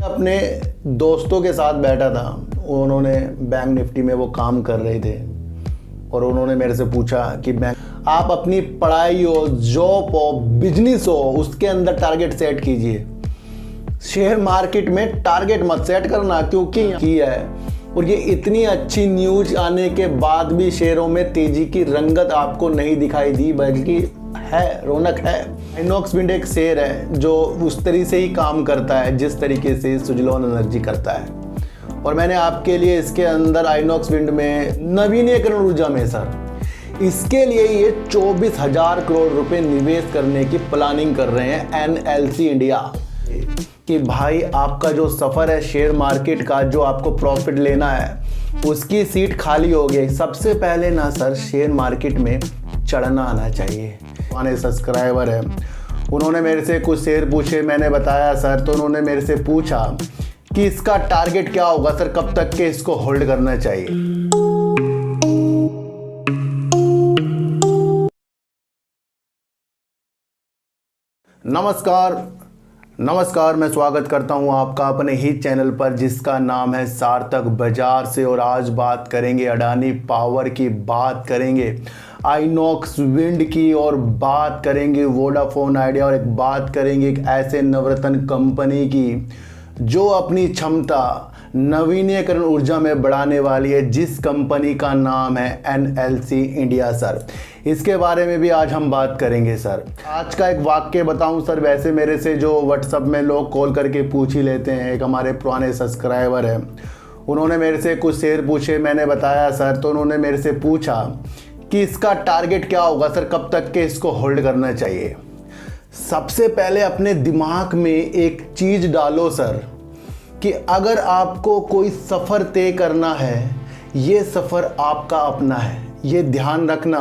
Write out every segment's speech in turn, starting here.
अपने दोस्तों के साथ बैठा था, उन्होंने बैंक निफ्टी में वो काम कर रहे थे और उन्होंने मेरे से पूछा कि बैंक आप अपनी पढ़ाई हो, जॉब हो, बिजनेस हो, उसके अंदर टारगेट सेट कीजिए। शेयर मार्केट में टारगेट मत सेट करना, क्योंकि किया है और ये इतनी अच्छी न्यूज आने के बाद भी शेयरों में तेजी की रंगत आपको नहीं दिखाई दी, बल्कि है रौनक है। आइनॉक्स विंड एक शेयर है जो उस तरीके से ही काम करता है जिस तरीके से सुजलॉन एनर्जी करता है। और मैंने आपके लिए इसके अंदर आइनॉक्स विंड में नवीनीकरण ऊर्जा में सर इसके लिए ये 24,000 करोड़ रुपए निवेश करने की प्लानिंग कर रहे हैं एनएलसी इंडिया। कि भाई आपका जो सफ़र है शेयर मार्केट का, जो आपको प्रॉफिट लेना है, उसकी सीट खाली हो गई। सबसे पहले ना सर शेयर मार्केट में चढ़ना आना चाहिए। हमारे सब्सक्राइबर है, उन्होंने मेरे से कुछ शेयर पूछे, मैंने बताया सर, तो उन्होंने मेरे से पूछा कि इसका टारगेट क्या होगा सर, कब तक के इसको होल्ड करना चाहिए। नमस्कार, मैं स्वागत करता हूं आपका अपने ही चैनल पर जिसका नाम है सार्थक बाजार से। और आज बात करेंगे अडानी पावर की, बात करेंगे आइनॉक्स विंड की, और बात करेंगे वोडाफोन आइडिया, और एक बात करेंगे एक ऐसे नवरत्न कंपनी की जो अपनी क्षमता नवीनीकरण ऊर्जा में बढ़ाने वाली है, जिस कंपनी का नाम है एनएलसी इंडिया। सर इसके बारे में भी आज हम बात करेंगे। सर आज का एक वाक्य बताऊं सर, वैसे मेरे से जो व्हाट्सएप में लोग कॉल करके पूछ ही लेते हैं, एक हमारे पुराने सब्सक्राइबर हैं, उन्होंने मेरे से कुछ शेयर पूछे, मैंने बताया सर, तो उन्होंने मेरे से पूछा कि इसका टारगेट क्या होगा सर, कब तक के इसको होल्ड करना चाहिए। सबसे पहले अपने दिमाग में एक चीज़ डालो सर कि अगर आपको कोई सफ़र तय करना है, ये सफ़र आपका अपना है। ये ध्यान रखना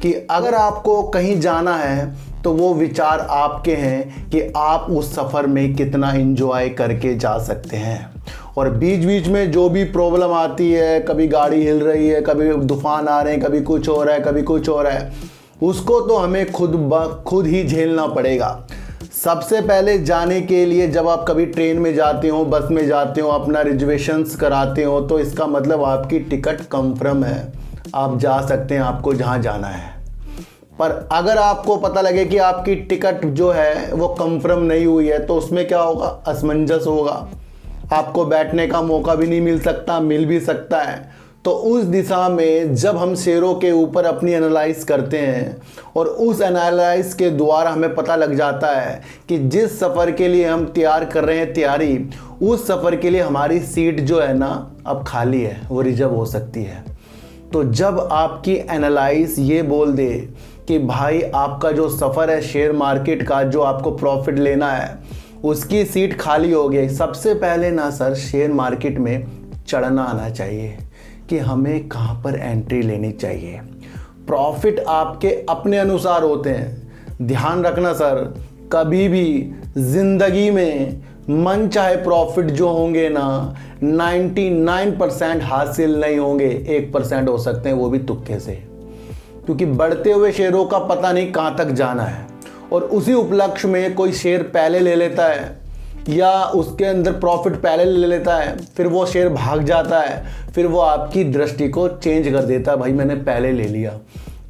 कि अगर आपको कहीं जाना है तो वो विचार आपके हैं कि आप उस सफ़र में कितना एंजॉय करके जा सकते हैं। और बीच बीच में जो भी प्रॉब्लम आती है, कभी गाड़ी हिल रही है, कभी तूफान आ रहे हैं, कभी कुछ हो रहा है, कभी कुछ हो रहा है, उसको तो हमें खुद ही झेलना पड़ेगा। सबसे पहले जाने के लिए जब आप कभी ट्रेन में जाते हो, बस में जाते हो, अपना रिजर्वेशंस कराते हो, तो इसका मतलब आपकी टिकट कंफर्म है, आप जा सकते हैं आपको जहां जाना है। पर अगर आपको पता लगे कि आपकी टिकट जो है वो कंफर्म नहीं हुई है, तो उसमें क्या होगा, असमंजस होगा, आपको बैठने का मौका भी नहीं मिल सकता, मिल भी सकता है। तो उस दिशा में जब हम शेयरों के ऊपर अपनी एनालाइज करते हैं और उस एनालाइज के द्वारा हमें पता लग जाता है कि जिस सफ़र के लिए हम तैयार कर रहे हैं तैयारी, उस सफ़र के लिए हमारी सीट जो है ना अब खाली है, वो रिजर्व हो सकती है। तो जब आपकी एनालाइज ये बोल दे कि भाई आपका जो सफ़र है शेयर मार्केट का, जो आपको प्रॉफिट लेना है, उसकी सीट खाली हो गई, सबसे पहले ना सर शेयर मार्केट में चढ़ना आना चाहिए कि हमें कहाँ पर एंट्री लेनी चाहिए। प्रॉफिट आपके अपने अनुसार होते हैं। ध्यान रखना सर, कभी भी ज़िंदगी में मन चाहे प्रॉफिट जो होंगे ना 99% हासिल नहीं होंगे, 1% हो सकते हैं, वो भी तुक्के से, क्योंकि बढ़ते हुए शेयरों का पता नहीं कहाँ तक जाना है। और उसी उपलक्ष्य में कोई शेयर पहले ले लेता है या उसके अंदर प्रॉफिट पहले ले लेता है, फिर वो शेयर भाग जाता है, फिर वो आपकी दृष्टि को चेंज कर देता है, भाई मैंने पहले ले लिया।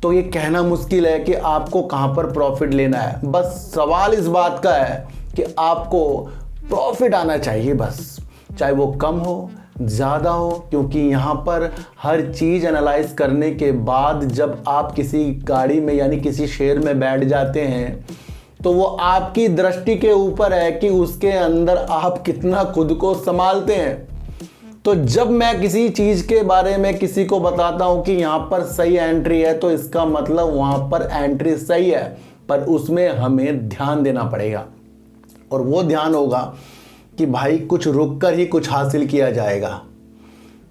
तो ये कहना मुश्किल है कि आपको कहाँ पर प्रॉफिट लेना है। बस सवाल इस बात का है कि आपको प्रॉफिट आना चाहिए, बस चाहे वो कम हो ज़्यादा हो, क्योंकि यहाँ पर हर चीज़ एनालाइज करने के बाद जब आप किसी गाड़ी में यानी किसी शेयर में बैठ जाते हैं, तो वो आपकी दृष्टि के ऊपर है कि उसके अंदर आप कितना खुद को संभालते हैं। तो जब मैं किसी चीज़ के बारे में किसी को बताता हूँ कि यहाँ पर सही एंट्री है, तो इसका मतलब वहाँ पर एंट्री सही है, पर उसमें हमें ध्यान देना पड़ेगा। और वो ध्यान होगा कि भाई कुछ रुक कर ही कुछ हासिल किया जाएगा।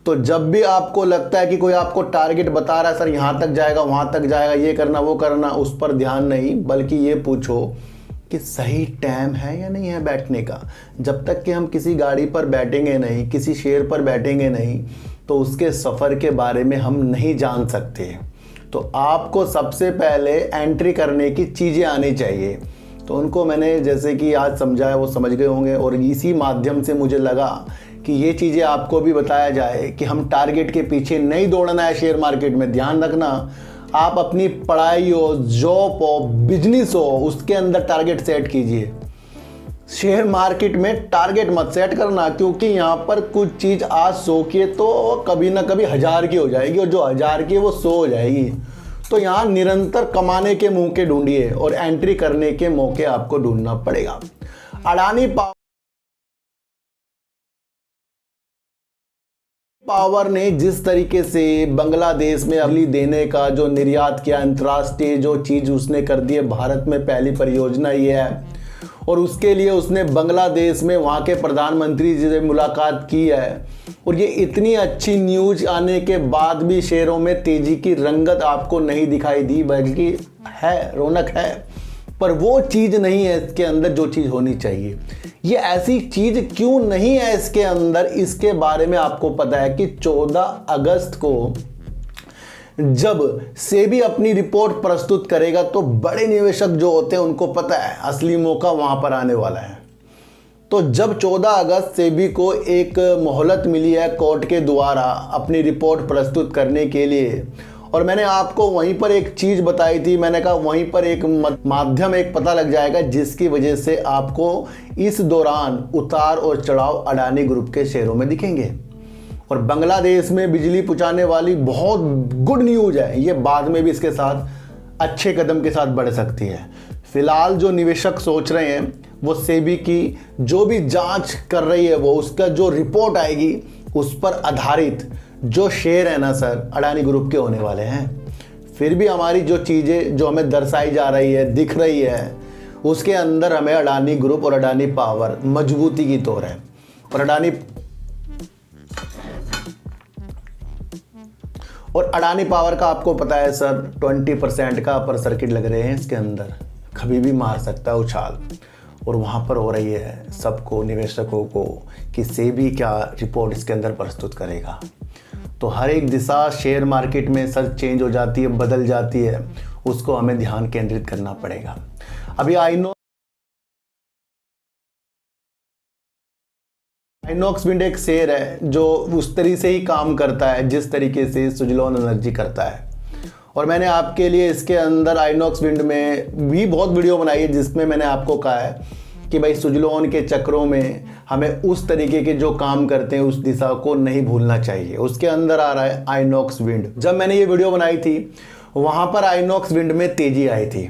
तो जब भी आपको लगता है कि कोई आपको टारगेट बता रहा है सर यहाँ तक जाएगा, वहाँ तक जाएगा, ये करना वो करना, उस पर ध्यान नहीं, बल्कि ये पूछो कि सही टाइम है या नहीं है बैठने का। जब तक कि हम किसी गाड़ी पर बैठेंगे नहीं, किसी शेयर पर बैठेंगे नहीं, तो उसके सफ़र के बारे में हम नहीं जान सकते। तो आपको सबसे पहले एंट्री करने की चीज़ें आनी चाहिए तो उनको मैंने जैसे कि आज समझाया वो समझ गए होंगे, और इसी माध्यम से मुझे लगा कि ये चीज़ें आपको भी बताया जाए कि हम टारगेट के पीछे नहीं दौड़ना है शेयर मार्केट में। ध्यान रखना, आप अपनी पढ़ाई हो, जॉब हो, बिजनेस हो, उसके अंदर टारगेट सेट कीजिए। शेयर मार्केट में टारगेट मत सेट करना, क्योंकि यहाँ पर कुछ चीज़ आज 100 की है तो कभी ना कभी 1000 की हो जाएगी, और जो 1000 की है वो 100 हो जाएगी। तो यहाँ निरंतर कमाने के मौके ढूंढिए और एंट्री करने के मौके आपको ढूंढना पड़ेगा। अडानी पावर ने जिस तरीके से बांग्लादेश में बिजली देने का जो निर्यात किया, अंतर्राष्ट्रीय जो चीज़ उसने कर दी है, भारत में पहली परियोजना ये है, और उसके लिए उसने बांग्लादेश में वहाँ के प्रधानमंत्री जी से मुलाकात की है। और ये इतनी अच्छी न्यूज आने के बाद भी शेयरों में तेजी की रंगत आपको नहीं दिखाई दी, बल्कि है, रौनक है, पर वो चीज़ नहीं है इसके अंदर जो चीज़ होनी चाहिए। ये ऐसी चीज़ क्यों नहीं है इसके अंदर, इसके बारे में आपको पता है कि 14 अगस्त को जब सेबी अपनी रिपोर्ट प्रस्तुत करेगा तो बड़े निवेशक जो होते हैं उनको पता है असली मौका वहां पर आने वाला है। तो जब 14 अगस्त सेबी को एक मोहलत मिली है कोर्ट के द्वारा अपनी रिपोर्ट प्रस्तुत करने के लिए, और मैंने आपको वहीं पर एक चीज़ बताई थी, मैंने कहा वहीं पर एक माध्यम एक पता लग जाएगा जिसकी वजह से आपको इस दौरान उतार और चढ़ाव अडानी ग्रुप के शेयरों में दिखेंगे। और बांग्लादेश में बिजली पहुंचाने वाली बहुत गुड न्यूज़ है, ये बाद में भी इसके साथ अच्छे कदम के साथ बढ़ सकती है। फिलहाल जो निवेशक सोच रहे हैं वो सेबी की जो भी जांच कर रही है, वो उसका जो रिपोर्ट आएगी उस पर आधारित जो शेयर है ना सर, अडानी ग्रुप के होने वाले हैं। फिर भी हमारी जो चीज़ें जो हमें दर्शाई जा रही है, दिख रही है, उसके अंदर हमें अडानी ग्रुप और अडानी पावर मजबूती की तौर है। और अडानी पावर का आपको पता है सर 20% का अपर सर्किट लग रहे हैं इसके अंदर, कभी भी मार सकता है उछाल। और वहाँ पर हो रही है सबको, निवेशकों को, कि सेबी क्या रिपोर्ट इसके अंदर प्रस्तुत करेगा। तो हर एक दिशा शेयर मार्केट में सर चेंज हो जाती है, बदल जाती है, उसको हमें ध्यान केंद्रित करना पड़ेगा। अभी आइनॉक्स विंड एक शेयर है जो उस तरीके से ही काम करता है जिस तरीके से सुजलॉन एनर्जी करता है। और मैंने आपके लिए इसके अंदर आइनॉक्स विंड में भी बहुत वीडियो बनाई है जिसमें मैंने आपको कहा है कि भाई सुजलॉन के चक्रों में हमें उस तरीके के जो काम करते हैं उस दिशा को नहीं भूलना चाहिए। उसके अंदर आ रहा है आइनॉक्स विंड। जब मैंने ये वीडियो बनाई थी वहाँ पर आइनॉक्स विंड में तेजी आई थी,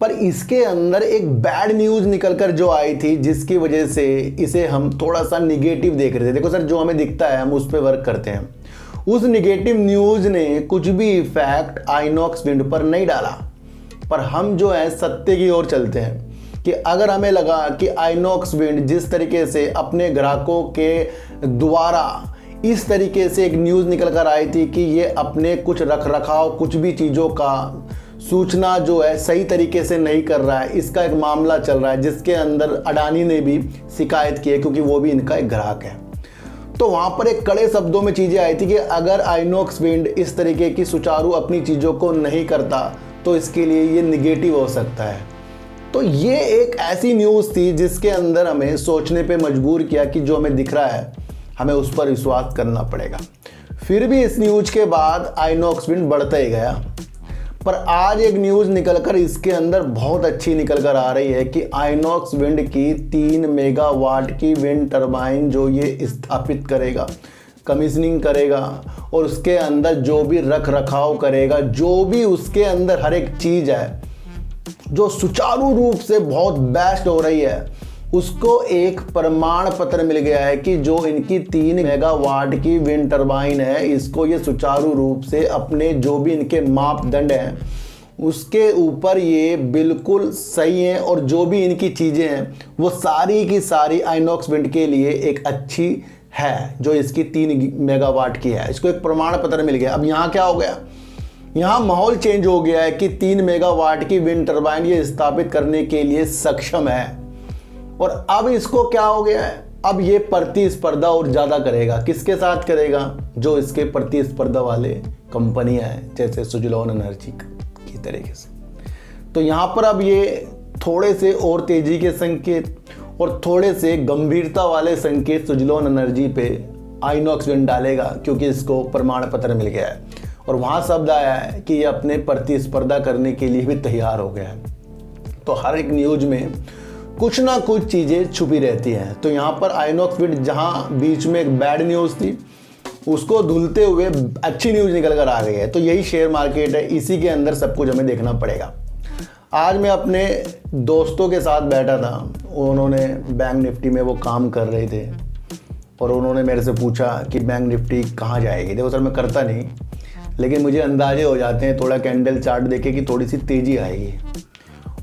पर इसके अंदर एक बैड न्यूज़ निकलकर जो आई थी जिसकी वजह से इसे हम थोड़ा सा निगेटिव देख रहे थे। देखो सर, जो हमें दिखता है हम उस पर वर्क करते हैं। उस निगेटिव न्यूज़ ने कुछ भी इफेक्ट आइनॉक्स विंड पर नहीं डाला, पर हम जो है सत्य की ओर चलते हैं कि अगर हमें लगा कि आइनॉक्स विंड जिस तरीके से अपने ग्राहकों के द्वारा इस तरीके से एक न्यूज़ निकल कर आई थी कि ये अपने कुछ रख रखाव कुछ भी चीज़ों का सूचना जो है सही तरीके से नहीं कर रहा है, इसका एक मामला चल रहा है जिसके अंदर अडानी ने भी शिकायत की है क्योंकि वो भी इनका एक ग्राहक है। तो वहाँ पर एक कड़े शब्दों में चीज़ें आई थी कि अगर आइनॉक्स विंड इस तरीके की सुचारू अपनी चीज़ों को नहीं करता तो इसके लिए ये निगेटिव हो सकता है। तो ये एक ऐसी न्यूज़ थी जिसके अंदर हमें सोचने पे मजबूर किया कि जो हमें दिख रहा है हमें उस पर विश्वास करना पड़ेगा। फिर भी इस न्यूज़ के बाद आइनॉक्स विंड बढ़ता ही गया, पर आज एक न्यूज़ निकलकर इसके अंदर बहुत अच्छी निकल कर आ रही है कि आइनॉक्स विंड की 3 मेगावाट की विंड टरबाइन जो ये स्थापित करेगा, कमीशनिंग करेगा और उसके अंदर जो भी रख रखाव करेगा, जो भी उसके अंदर हर एक चीज़ है जो सुचारू रूप से बहुत बेस्ट हो रही है, उसको एक प्रमाण पत्र मिल गया है कि जो इनकी 3 मेगावाट की विंड टरबाइन है इसको ये सुचारू रूप से अपने जो भी इनके मापदंड हैं उसके ऊपर ये बिल्कुल सही है, और जो भी इनकी चीज़ें हैं वो सारी की सारी आइनॉक्स विंड के लिए एक अच्छी है जो इसकी 3 मेगावाट की है। इसको एक प्रमाण पत्र मिल गया। अब यहाँ क्या हो गया, यहाँ माहौल चेंज हो गया है कि 3 मेगावाट की विंड टरबाइन ये स्थापित करने के लिए सक्षम है। और अब इसको क्या हो गया है, अब ये प्रतिस्पर्धा और ज़्यादा करेगा। किसके साथ करेगा, जो इसके प्रतिस्पर्धा वाले कंपनियां हैं जैसे सुजलॉन एनर्जी की तरीके से। तो यहाँ पर अब ये थोड़े से और तेजी के संकेत और थोड़े से गंभीरता वाले संकेत सुजलोन एनर्जी पे आइनॉक्स विंड डालेगा, क्योंकि इसको प्रमाण पत्र मिल गया है और वहाँ शब्द आया है कि ये अपने प्रतिस्पर्धा करने के लिए भी तैयार हो गया है। तो हर एक न्यूज में कुछ ना कुछ चीज़ें छुपी रहती हैं। तो यहाँ पर आइनॉक्स विंड जहाँ बीच में एक बैड न्यूज़ थी, उसको धुलते हुए अच्छी न्यूज़ निकल कर आ गई है। तो यही शेयर मार्केट है, इसी के अंदर सब कुछ हमें देखना पड़ेगा। आज मैं अपने दोस्तों के साथ बैठा था, उन्होंने बैंक निफ्टी में वो काम कर रहे थे और उन्होंने मेरे से पूछा कि बैंक निफ्टी कहाँ जाएगी। देखो सर, मैं करता नहीं, लेकिन मुझे अंदाजे हो जाते हैं थोड़ा कैंडल चार्ट देखे कि थोड़ी सी तेज़ी आएगी।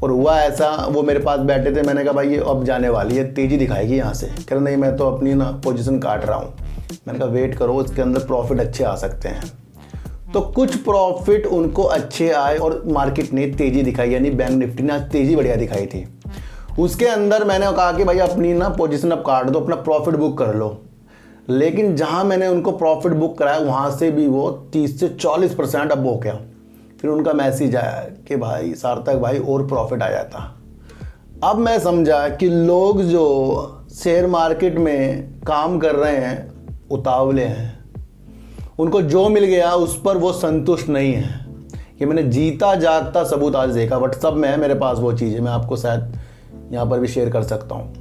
और हुआ ऐसा, वो मेरे पास बैठे थे, मैंने कहा भाई ये अब जाने वाली है, तेज़ी दिखाएगी यहाँ से। कह रहे नहीं, मैं तो अपनी ना पोजीशन काट रहा हूँ। मैंने कहा वेट करो, इसके अंदर प्रॉफिट अच्छे आ सकते हैं। तो कुछ प्रॉफिट उनको अच्छे आए और मार्केट ने तेज़ी दिखाई, यानी बैंक निफ्टी ने आज तेज़ी बढ़िया दिखाई थी। उसके अंदर मैंने कहा कि भाई अपनी ना पोजीशन अब काट दो, अपना प्रॉफिट बुक कर लो। लेकिन जहाँ मैंने उनको प्रॉफिट बुक कराया वहाँ से भी वो 30 से 40% अब हो गया। फिर उनका मैसेज आया कि भाई सार्थक भाई और प्रॉफिट आ जाता। अब मैं समझा कि लोग जो शेयर मार्केट में काम कर रहे हैं उतावले हैं, उनको जो मिल गया उस पर वो संतुष्ट नहीं है। ये मैंने जीता जागता सबूत आज देखा। व्हाट्सअप में है मेरे पास वो चीज़ें, मैं आपको शायद यहाँ पर भी शेयर कर सकता हूँ।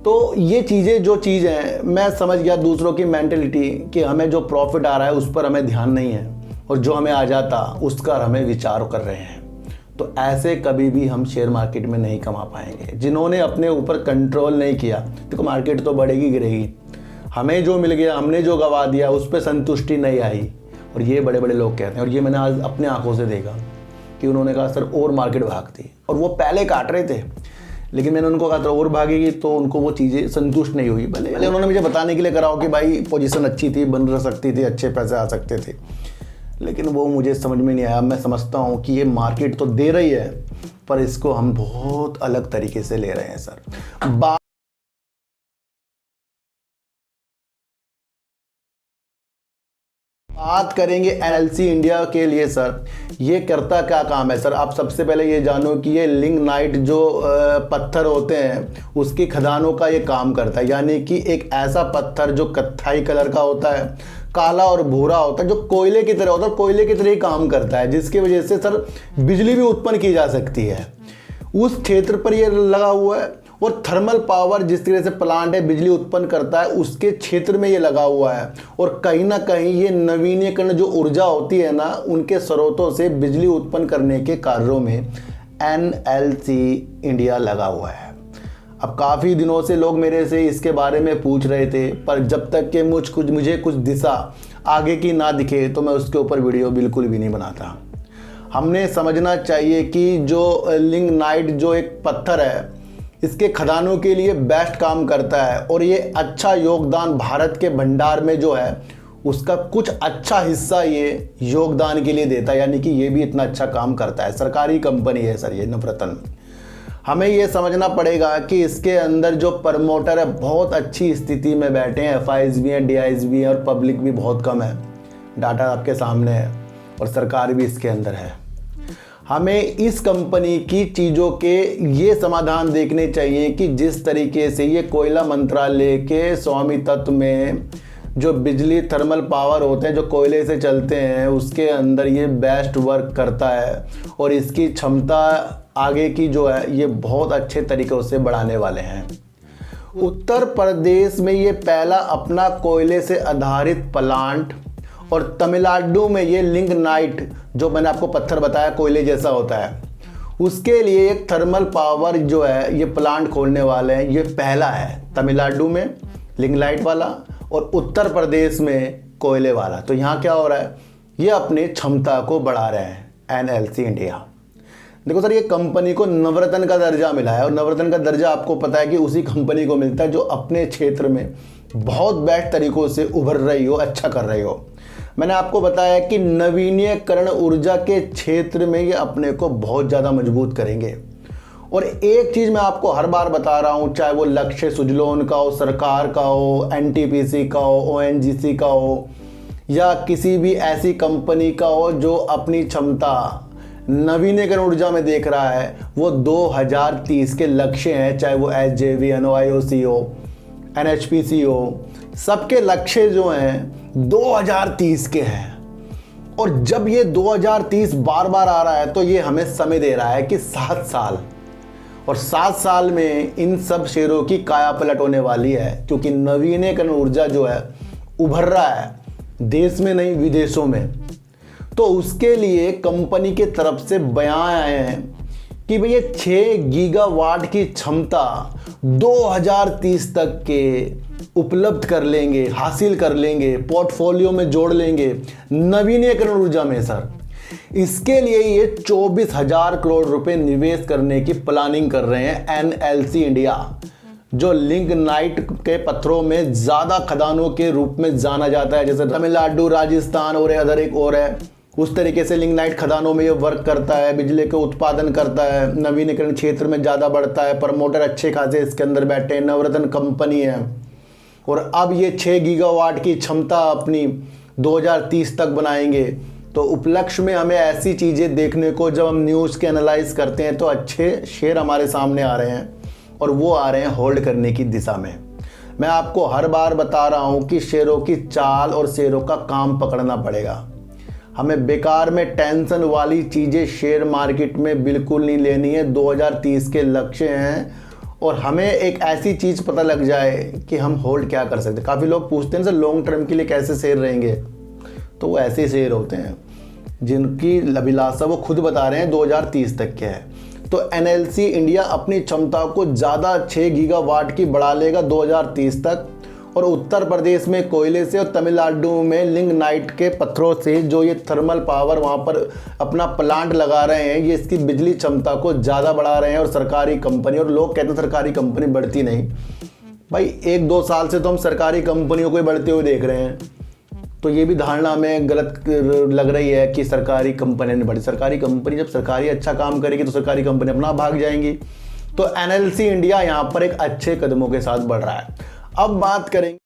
तो ये चीज़ें जो चीज़ हैं, मैं समझ गया दूसरों की मेंटलिटी कि हमें जो प्रॉफिट आ रहा है उस पर हमें ध्यान नहीं है और जो हमें आ जाता उसका हमें विचार कर रहे हैं। तो ऐसे कभी भी हम शेयर मार्केट में नहीं कमा पाएंगे। जिन्होंने अपने ऊपर कंट्रोल नहीं किया, देखो मार्केट तो बढ़ेगी गिरेगी, हमें जो मिल गया, हमने जो गवा दिया, उस पर संतुष्टि नहीं आई। और ये बड़े बड़े लोग कहते हैं, और ये मैंने आज अपने आंखों से देखा कि उन्होंने कहा सर और मार्केट भागती, और वो पहले काट रहे थे, लेकिन मैंने उनको कहा था और भागेगी, तो उनको वो चीज़ें संतुष्ट नहीं हुई। भले उन्होंने मुझे बताने के लिए करा हो कि भाई पोजीशन अच्छी थी, बन रह सकती थी, अच्छे पैसे आ सकते थे, लेकिन वो मुझे समझ में नहीं आया। मैं समझता हूँ कि ये मार्केट तो दे रही है, पर इसको हम बहुत अलग तरीके से ले रहे हैं सर। बात करेंगे एनएलसी इंडिया के लिए। सर ये करता क्या काम है? सर आप सबसे पहले ये जानो कि ये लिग्नाइट जो पत्थर होते हैं उसकी खदानों का ये काम करता है, यानी कि एक ऐसा पत्थर जो कत्थाई कलर का होता है, काला और भूरा होता है, जो कोयले की तरह होता है, कोयले की तरह ही काम करता है, जिसकी वजह से सर बिजली भी उत्पन्न की जा सकती है। उस क्षेत्र पर ये लगा हुआ है। और थर्मल पावर जिस तरह से प्लांट है बिजली उत्पन्न करता है, उसके क्षेत्र में ये लगा हुआ है। और कहीं ना कहीं ये नवीनीकरण जो ऊर्जा होती है ना, उनके स्रोतों से बिजली उत्पन्न करने के कार्यों में एनएलसी इंडिया लगा हुआ है। अब काफ़ी दिनों से लोग मेरे से इसके बारे में पूछ रहे थे, पर जब तक कि मुझे कुछ दिशा आगे की ना दिखे तो मैं उसके ऊपर वीडियो बिल्कुल भी नहीं बनाता। हमने समझना चाहिए कि जो लिग्नाइट जो एक पत्थर है, इसके खदानों के लिए बेस्ट काम करता है और ये अच्छा योगदान भारत के भंडार में जो है उसका कुछ अच्छा हिस्सा ये योगदान के लिए देता है, यानी कि ये भी इतना अच्छा काम करता है। सरकारी कंपनी है सर ये नवरत्न। हमें ये समझना पड़ेगा कि इसके अंदर जो प्रमोटर है बहुत अच्छी स्थिति में बैठे हैं, एफआईज भी हैं, डीआईज भी हैं और पब्लिक भी बहुत कम है। डाटा आपके सामने है और सरकार भी इसके अंदर है। हमें इस कंपनी की चीज़ों के ये समाधान देखने चाहिए कि जिस तरीके से ये कोयला मंत्रालय के स्वामित्व में जो बिजली थर्मल पावर होते हैं जो कोयले से चलते हैं, उसके अंदर ये बेस्ट वर्क करता है और इसकी क्षमता आगे की जो है ये बहुत अच्छे तरीक़ों से बढ़ाने वाले हैं। उत्तर प्रदेश में ये पहला अपना कोयले से आधारित प्लांट, और तमिलनाडु में ये लिग्नाइट जो मैंने आपको पत्थर बताया कोयले जैसा होता है, उसके लिए एक थर्मल पावर जो है ये प्लांट खोलने वाले हैं। ये पहला है तमिलनाडु में लिग्नाइट वाला और उत्तर प्रदेश में कोयले वाला। तो यहाँ क्या हो रहा है, ये अपनी क्षमता को बढ़ा रहे हैं एनएलसी इंडिया। देखो सर, ये कंपनी को नवरत्न का दर्जा मिला है और नवरत्न का दर्जा आपको पता है कि उसी कंपनी को मिलता है जो अपने क्षेत्र में बहुत बेस्ट तरीक़ों से उभर रही हो, अच्छा कर रही हो। मैंने आपको बताया कि नवीनीकरण ऊर्जा के क्षेत्र में ये अपने को बहुत ज़्यादा मजबूत करेंगे। और एक चीज़ मैं आपको हर बार बता रहा हूँ, चाहे वो लक्ष्य सुजलोन का हो, सरकार का हो, एनटीपीसी का हो, ओएनजीसी का हो, या किसी भी ऐसी कंपनी का हो जो अपनी क्षमता नवीनीकरण ऊर्जा में देख रहा है वो 2030 के लक्ष्य हैं, चाहे वो SJVN हो, IOC हो, NHPC हो, सबके लक्ष्य जो हैं 2030 के हैं। और जब ये 2030 बार बार आ रहा है तो ये हमें समय दे रहा है कि 7 साल, और 7 साल में इन सब शेयरों की काया पलट होने वाली है, क्योंकि नवीनीकरण ऊर्जा जो है उभर रहा है, देश में नहीं विदेशों में। तो उसके लिए कंपनी के तरफ से बयान आए हैं कि भैया 6 गीगावाट की क्षमता 2030 तक के उपलब्ध कर लेंगे, हासिल कर लेंगे, पोर्टफोलियो में जोड़ लेंगे नवीनीकरण ऊर्जा में सर। इसके लिए ये 24,000 करोड़ रुपए निवेश करने की प्लानिंग कर रहे हैं NLC इंडिया, जो लिग्नाइट के पत्थरों में ज़्यादा खदानों के रूप में जाना जाता है, जैसे तमिलनाडु, राजस्थान और अदर एक और है, उस तरीके से लिग्नाइट खदानों में ये वर्क करता है, बिजली के उत्पादन करता है, नवीनीकरण क्षेत्र में ज़्यादा बढ़ता है, प्रमोटर अच्छे खासे इसके अंदर बैठे हैं, नवरत्न कंपनी है। और अब ये 6 गीगावाट की क्षमता अपनी 2030 तक बनाएंगे। तो उपलक्ष्य में हमें ऐसी चीज़ें देखने को, जब हम न्यूज़ के एनालाइज करते हैं तो अच्छे शेयर हमारे सामने आ रहे हैं, और वो आ रहे हैं होल्ड करने की दिशा में। मैं आपको हर बार बता रहा हूँ कि शेयरों की चाल और शेयरों का काम पकड़ना पड़ेगा। हमें बेकार में टेंशन वाली चीज़ें शेयर मार्केट में बिल्कुल नहीं लेनी है। 2030 के लक्ष्य हैं और हमें एक ऐसी चीज़ पता लग जाए कि हम होल्ड क्या कर सकते हैं। काफ़ी लोग पूछते हैं सर लॉन्ग टर्म के लिए कैसे शेयर रहेंगे, तो वो ऐसे शेयर होते हैं जिनकी अभिलाषा वो खुद बता रहे हैं 2030 तक के है। तो NLC इंडिया अपनी क्षमता को ज़्यादा 6 गीगावाट की बढ़ा लेगा 2030 तक, और उत्तर प्रदेश में कोयले से और तमिलनाडु में लिग्नाइट के पत्थरों से जो ये थर्मल पावर वहाँ पर अपना प्लांट लगा रहे हैं, ये इसकी बिजली क्षमता को ज़्यादा बढ़ा रहे हैं। और सरकारी कंपनी, और लोग कहते हैं सरकारी कंपनी बढ़ती नहीं, भाई 1-2 साल से तो हम सरकारी कंपनियों को ही बढ़ते हुए देख रहे हैं। तो ये भी धारणा हमें गलत लग रही है कि सरकारी कंपनी नहीं बढ़ी। सरकारी कंपनी जब सरकारी अच्छा काम करेगी तो सरकारी कंपनी अपना भाग जाएंगी। तो NLC इंडिया यहाँ पर एक अच्छे कदमों के साथ बढ़ रहा है। अब बात करेंगे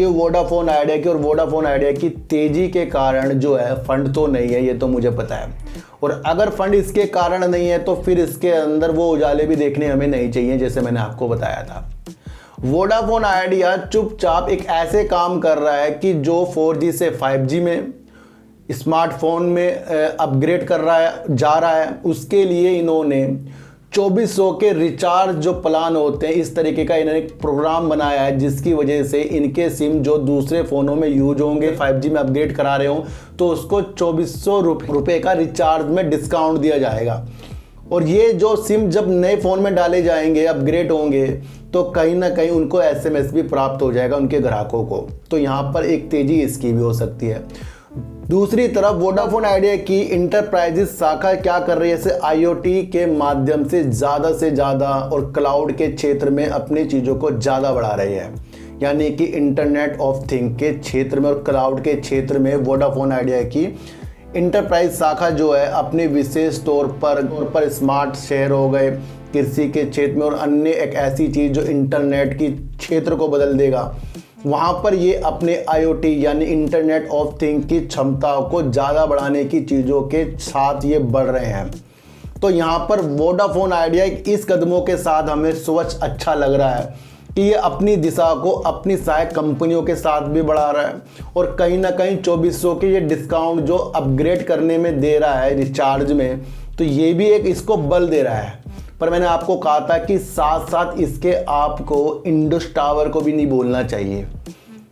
वोडाफोन आइडिया की। और वोडाफोन आइडिया की तेजी के कारण जो है फंड तो नहीं है, ये तो मुझे पता है। और अगर फंड इसके कारण नहीं है तो फिर इसके अंदर वो उजाले भी देखने हमें नहीं चाहिए, जैसे मैंने आपको बताया था। वोडाफोन आइडिया चुपचाप एक ऐसे काम कर रहा है कि जो 4G से 5G में स्मार्टफोन में अपग्रेड कर रहा है, जा रहा है। उसके लिए इन्होंने 2400 के रिचार्ज जो प्लान होते हैं, इस तरीके का इन्होंने एक प्रोग्राम बनाया है, जिसकी वजह से इनके सिम जो दूसरे फ़ोनों में यूज होंगे, 5G में अपडेट करा रहे हो, तो उसको 2400 रुपये का रिचार्ज में डिस्काउंट दिया जाएगा। और ये जो सिम जब नए फ़ोन में डाले जाएंगे, अपग्रेड होंगे, तो कहीं ना कहीं उनको SMS भी प्राप्त हो जाएगा उनके ग्राहकों को। तो यहाँ पर एक तेज़ी इसकी भी हो सकती है। दूसरी तरफ वोडाफोन आइडिया की इंटरप्राइजेस शाखा क्या कर रही है, जैसे IoT के माध्यम से ज़्यादा और क्लाउड के क्षेत्र में अपनी चीज़ों को ज़्यादा बढ़ा रही है। यानी कि इंटरनेट ऑफ थिंग के क्षेत्र में और क्लाउड के क्षेत्र में वोडाफोन आइडिया की इंटरप्राइज शाखा जो है अपने विशेष तौर पर स्मार्ट शहर हो गए, कृषि के क्षेत्र में और अन्य एक ऐसी चीज़ जो इंटरनेट की क्षेत्र को बदल देगा, वहाँ पर ये अपने IoT यानी इंटरनेट ऑफ थिंग की क्षमता को ज़्यादा बढ़ाने की चीज़ों के साथ ये बढ़ रहे हैं। तो यहाँ पर वोडाफोन आइडिया इस कदमों के साथ हमें सोच अच्छा लग रहा है कि ये अपनी दिशा को अपनी सहायक कंपनियों के साथ भी बढ़ा रहा है। और कहीं ना कहीं 2400 के ये डिस्काउंट जो अपग्रेड करने में दे रहा है रिचार्ज में, तो ये भी एक इसको बल दे रहा है। पर मैंने आपको कहा था कि साथ साथ इसके आपको इंडस टावर को भी नहीं बोलना चाहिए।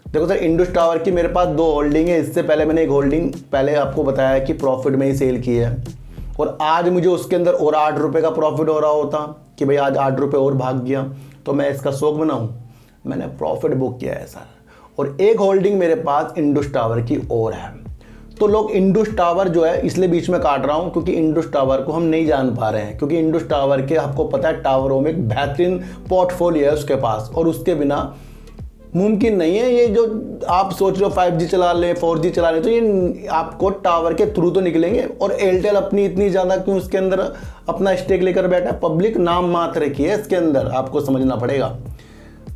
देखो सर, इंडस टावर की मेरे पास 2 होल्डिंग है। इससे पहले मैंने एक होल्डिंग पहले आपको बताया कि प्रॉफिट में ही सेल की है, और आज मुझे उसके अंदर और 8 रुपये का प्रॉफिट हो रहा होता कि भाई आज 8 रुपये और भाग गया तो मैं इसका शौक बनाऊं। मैंने प्रॉफिट बुक किया है सर। और एक होल्डिंग मेरे पास इंडस टावर की और है। तो लोग इंडस टावर जो है, इसलिए बीच में काट रहा हूं क्योंकि इंडस टावर को हम नहीं जान पा रहे हैं, क्योंकि इंडस टावर के आपको पता है टावरों में एक बेहतरीन पोर्टफोलियो है उसके पास, और उसके बिना मुमकिन नहीं है। ये जो आप सोच रहे हो 5G चला लें, 4G चला लें, तो ये आपको टावर के थ्रू तो निकलेंगे। और एयरटेल अपनी इतनी ज़्यादा क्यों उसके अंदर अपना स्टेक लेकर बैठा है, पब्लिक नाम मात्र की है इसके अंदर, आपको समझना पड़ेगा।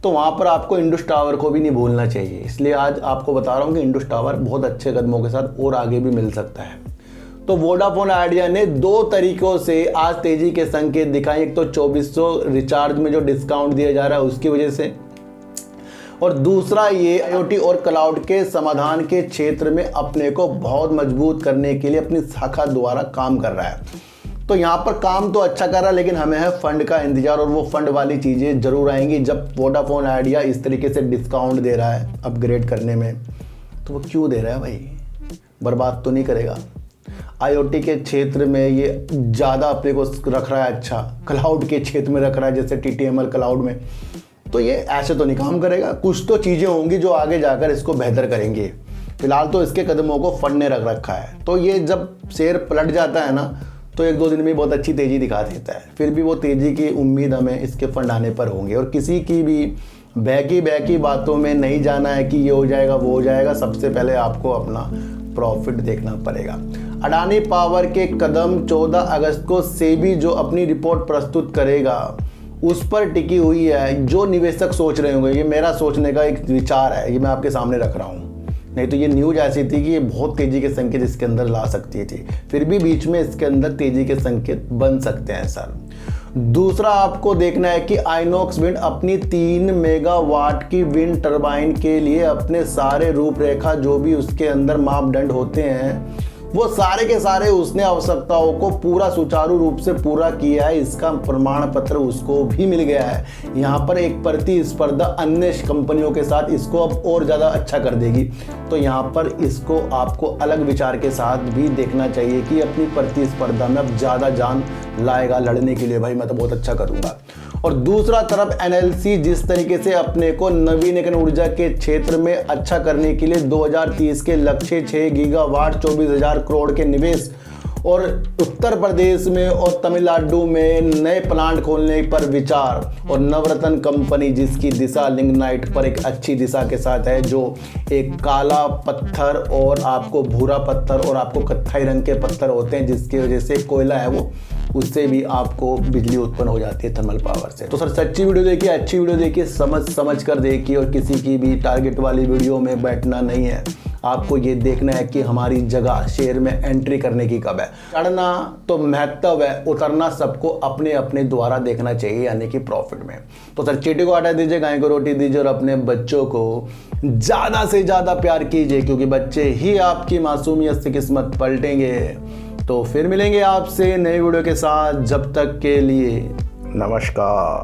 तो वहाँ पर आपको इंडस टावर को भी नहीं भूलना चाहिए। इसलिए आज आपको बता रहा हूँ कि इंडस टावर बहुत अच्छे कदमों के साथ और आगे भी मिल सकता है। तो वोडाफोन आइडिया ने 2 तरीकों से आज तेजी के संकेत दिखाए। एक तो 2400 रिचार्ज में जो डिस्काउंट दिया जा रहा है उसकी वजह से, और दूसरा ये IoT और क्लाउड के समाधान के क्षेत्र में अपने को बहुत मजबूत करने के लिए अपनी शाखा द्वारा काम कर रहा है। तो यहाँ पर काम तो अच्छा कर रहा है, लेकिन हमें है फंड का इंतजार, और वो फंड वाली चीज़ें ज़रूर आएंगी जब वोडाफोन आइडिया इस तरीके से डिस्काउंट दे रहा है अपग्रेड करने में। तो वो क्यों दे रहा है भाई, बर्बाद तो नहीं करेगा? IoT के क्षेत्र में ये ज़्यादा अपने को रख रहा है, अच्छा क्लाउड के क्षेत्र में रख रहा है जैसे TTML क्लाउड में, तो ये ऐसे तो नहीं काम करेगा। कुछ तो चीज़ें होंगी जो आगे जाकर इसको बेहतर करेंगे। फिलहाल तो इसके कदमों को फंड ने रख रखा है। तो ये जब शेयर पलट जाता है ना, तो 1-2 दिन में बहुत अच्छी तेज़ी दिखा देता है। फिर भी वो तेज़ी की उम्मीद हमें इसके फंड आने पर होंगे, और किसी की भी बहकी बातों में नहीं जाना है कि ये हो जाएगा वो हो जाएगा। सबसे पहले आपको अपना प्रॉफिट देखना पड़ेगा। अडानी पावर के कदम 14 अगस्त को सेबी जो अपनी रिपोर्ट प्रस्तुत करेगा उस पर टिकी हुई है। जो निवेशक सोच रहे होंगे, ये मेरा सोचने का एक विचार है, ये मैं आपके सामने रख रहा हूँ। नहीं तो ये न्यूज़ ऐसी थी कि ये बहुत तेज़ी के संकेत इसके अंदर ला सकती थी, फिर भी बीच में इसके अंदर तेज़ी के संकेत बन सकते हैं सर। दूसरा आपको देखना है कि आइनॉक्स विंड अपनी 3 मेगावाट की विंड टरबाइन के लिए अपने सारे रूपरेखा जो भी उसके अंदर मापदंड होते हैं वो सारे के सारे उसने आवश्यकताओं को पूरा सुचारू रूप से पूरा किया है। इसका प्रमाण पत्र उसको भी मिल गया है। यहाँ पर एक प्रतिस्पर्धा अन्य कंपनियों के साथ इसको अब और ज़्यादा अच्छा कर देगी। तो यहाँ पर इसको आपको अलग विचार के साथ भी देखना चाहिए कि अपनी प्रतिस्पर्धा में अब ज़्यादा जान लाएगा लड़ने के लिए, भाई मैं तो बहुत अच्छा करूँगा। और दूसरा तरफ NLC जिस तरीके से अपने को नवीनतम ऊर्जा के क्षेत्र में अच्छा करने के लिए 2030 के लक्ष्य 6 गीगावाट 24,000 करोड़ के निवेश, और उत्तर प्रदेश में और तमिलनाडु में नए प्लांट खोलने पर विचार, और नवरत्न कंपनी जिसकी दिशा लिग्नाइट पर एक अच्छी दिशा के साथ है, जो एक काला पत्थर और आपको भूरा पत्थर और आपको कत्थई रंग के पत्थर होते हैं जिसकी वजह से कोयला है वो, उससे भी आपको बिजली उत्पन्न हो जाती है थर्मल पावर से। तो सर सच्ची वीडियो देखिए, अच्छी वीडियो देखिए, समझ कर देखिए, और किसी की भी टारगेट वाली वीडियो में बैठना नहीं है। आपको ये देखना है कि हमारी जगह शेयर में एंट्री करने की कब है। चढ़ना तो महत्व है, उतरना सबको अपने अपने द्वारा देखना चाहिए, यानी कि प्रॉफिट में। तो सर चीटी को आटा दीजिए, गाय को रोटी दीजिए, और अपने बच्चों को ज़्यादा से ज़्यादा प्यार कीजिए, क्योंकि बच्चे ही आपकी मासूमियत से किस्मत पलटेंगे। तो फिर मिलेंगे आपसे नई वीडियो के साथ, जब तक के लिए नमस्कार।